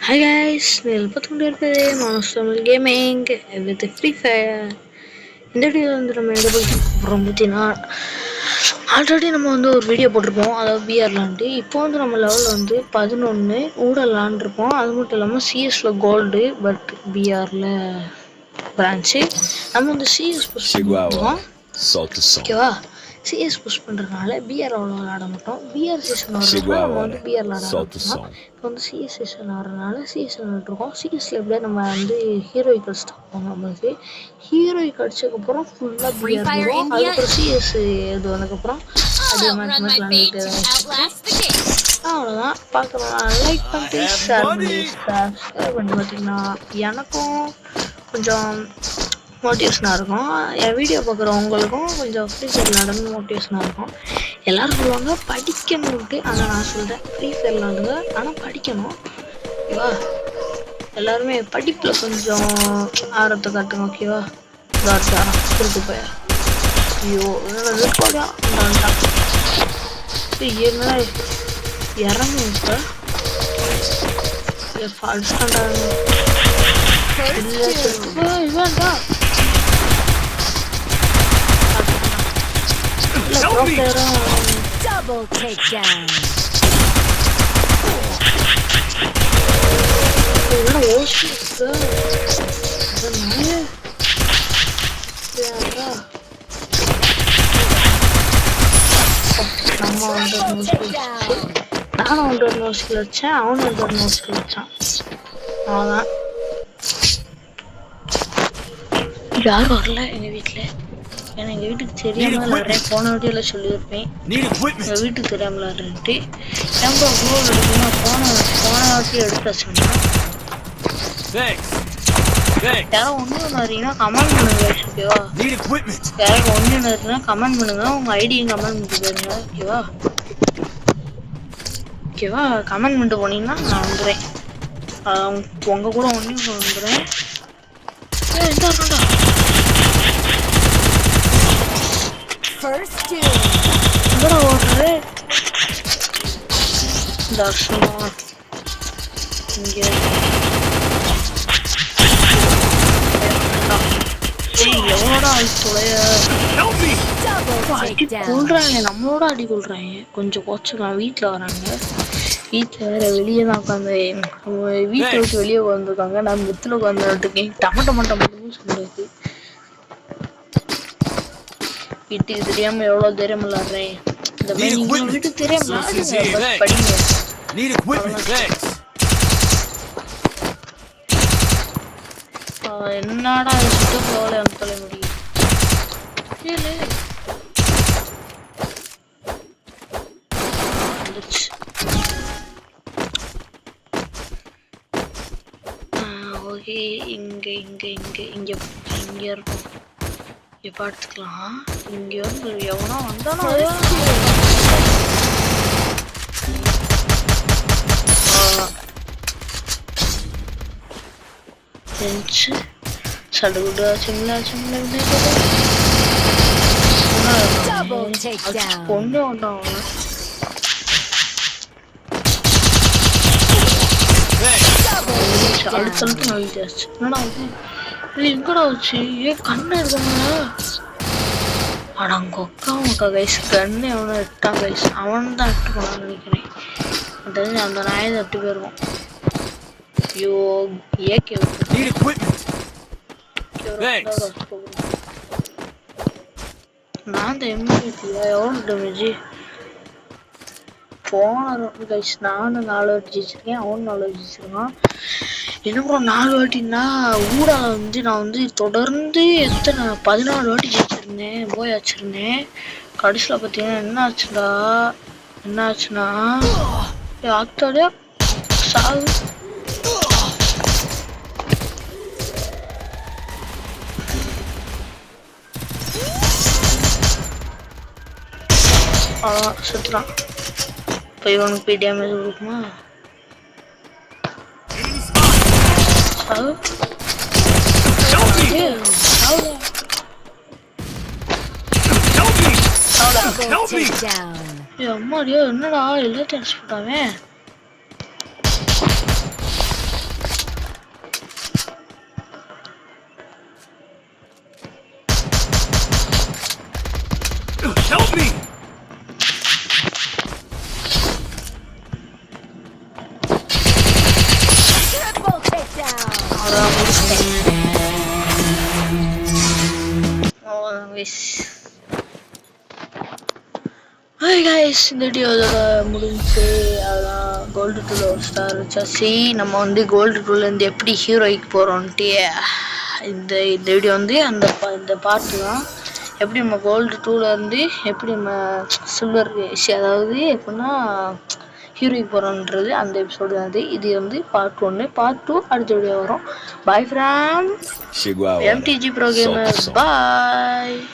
Hi guys, welcome to Monster Gaming with Free Fire. இந்த வீடியோவில் வந்து நம்ம எதை பற்றி போகிறோம் பார்த்தீங்கன்னா, ஆல்ரெடி நம்ம வந்து ஒரு வீடியோ போட்டிருப்போம். அதாவது பிஆர்லான்ட்டு. இப்போ வந்து நம்ம லெவலில் வந்து 11 ஊடலான்ருப்போம். அது மட்டும் இல்லாமல் சிஎஸில் கோல்டு, பட் பிஆரில் பிரான்ச்சு. நம்ம வந்து சிஎஸ் புஷ் பண்ணுவோம். ஓகேவா? சிஎஸ் புஷ் பண்ணுறதுனால பிஆர் அவ்வளோ விளாட மாட்டோம். பிஆர் சீசன் வரதுனால நம்ம வந்து பிஆர் விளாட ஆரம்பிச்சோம். இப்போ வந்து சிஎஸ் சீசன் வரதுனால சிஎஸ் விளாண்டுருக்கோம். சிஎஸ்ல எப்படியா நம்ம வந்து ஹீரோயிக் அடிச்சுட்டு போவோம். நம்மளுக்கு ஹீரோயிக் அடிச்சதுக்கப்புறம் ஃபுல்லாக பிஆர் இருக்கும். அதுக்கப்புறம் சிஎஸ் இது வந்ததுக்கப்புறம் அப்படியே மாற்றி மாற்றி விளாண்டுட்டு அவ்வளோதான். பார்க்கலாம். லைக் பண்ணிட்டு ஷேர் பண்ணி சப்ஸ்கிரைப் பண்ணிட்டு பார்த்தீங்கன்னா எனக்கும் கொஞ்சம் மோட்டிவேஷனாக இருக்கும். என் வீடியோ பார்க்குறவங்களுக்கும் கொஞ்சம் ஃப்ரீ ஃபயர் நடந்து மோட்டிவேஷனாக இருக்கும். எல்லோரும் சொல்லுவாங்க படிக்கணுன்ட்டு, ஆனால் நான் சொல்கிறேன் ஃப்ரீ ஃபயர் விளாடுங்க, ஆனால் படிக்கணும். ஓகேவா? எல்லாருமே படிப்பில் கொஞ்சம் ஆர்வத்தை காட்டுங்க. ஓகேவா? தாட்டாரா திருட்டு போய் ஐயோ என்னது போடா என்ன இறங்கும் இப்போ ஃபால்ஸ் பண்ணுறாங்க. இவன்டா Double takedown. நானும் ஒன்று நோஸ்கில் வச்சேன், அவனும் ஒன்று நோஸ்கில் வச்சான். அவ்வளோதான். யாரும் வரல எங்கள் வீட்டில். ஏன்னா எங்கள் வீட்டுக்கு தெரியாமல் விளாட்றேன். போன வீடியோவில் சொல்லியிருப்பேன் எங்கள் வீட்டுக்கு தெரியாமல் விளாட்றேன்ட்டு. ஏன்பா அவ்வளோ எடுக்கணும்னா போன வாட்டி எடுத்தாச்சுன்னா யாரும் ஒன்று வரீங்கன்னா கமெண்ட் பண்ணுங்க. ஓகேவா? யாரும் ஒன்று இருக்குன்னா கமெண்ட் பண்ணுங்க. உங்கள் ஐடியும் கமெண்ட் பண்ணிட்டு போயிருங்க. ஓகேவா? ஓகேவா? கமெண்ட் பண்ணிட்டு போனீங்கன்னா நான் வந்துடுறேன். உங்கள் கூட ஒன்று வந்துடுறேன். எந்த இருக்கா First two. என்னடா ஓடுறது? தர்ஷனா இங்கே எவ்வளோடா தொலைய அடி கொள்றாங்க. நம்மளோட அடி கொள்றாங்க. கொஞ்சம் கோச்சுக்கலாம். வீட்டில் வராங்க. வீட்டில் வேற வெளியே தான் உட்காந்து வீட்டை விட்டு வெளியே உட்காந்துருக்காங்க. நான் முத்தில் உட்காந்துருக்கேன். டமட்டமட்டமட்டமும் சொல்லுறது. வீட்டுக்கு தெரியாம எவ்வளவு தைரியம் விளாடுறேன். இந்த மாதிரி நீங்க வீட்டுக்கு தெரியாம படிங்க. என்னடா சுட்டு போல அந்த முடியும். ஓகே இங்க இங்க இங்க இங்க இங்க இருக்கும். இப்போ பார்த்துக்கலாம். இங்கே வந்து எவனோ வந்தானோ சடுகுடா சிம்லா சிம்லா பொண்ணு வந்தான். அடுத்தடுத்து நோயிட்டாச்சு. என்னடா இது எங்கடா வச்சு ஏன் கண்ணு இருக்குங்க. அடங்கொக்கா உனக்கா கைஸ் கண்ணு எவனோ எட்டான் கைஸ். அவன் தான் எட்டு போனான்னு நினைக்கிறேன். அது அந்த நாயை தட்டு போயிருவோம். ஐயோ ஏகே நான் தான் எம்மியா எவ்வளோ டேமேஜ் போன கைஸ். நானும் 4 வாட்டி ஜெயிச்சிருக்கேன், அவனும் 4 வாட்டி ஜெயிச்சிருக்கான். என்னப்புறம் 4 வாட்டின்னா ஊடால வந்து நான் வந்து தொடர்ந்து எத்தனை 14 வாட்டி ஜெயிச்சிருந்தேன், போய் வச்சிருந்தேன். கடைசியில் பார்த்தீங்கன்னா என்ன ஆச்சுன்னா ஆக்டாலே சாவு. அதான் சுற்றுறான். இப்போ இவனுக்கு போய் டேமேஜ் கொடுக்குமா? அம்மாடியோ என்னடா எல்லாத்தையும் அடிச்சு போட்டாவே. ஹாய் கைஸ், இந்த வீடியோ முடிஞ்சு அதான் கோல்டு டூவில் ஒரு ஸ்டார் வச்சாச்சு. நம்ம வந்து கோல்டு டூலேருந்து எப்படி ஹீரோய்க்கு போகிறோன்ட்டு இந்த வீடியோ வந்து இந்த பாட்டு தான். எப்படி நம்ம கோல்டு டூலேருந்து எப்படி நம்ம சில்வர் அதாவது எப்படின்னா ஹீரோய்க்கு போகிறோன்றது அந்த எபிசோடு தான். இது வந்து பார்ட் 1. பார்ட் 2 அடுத்த வீடியோ வரும். Bye from MTG Pro Gamer. Bye.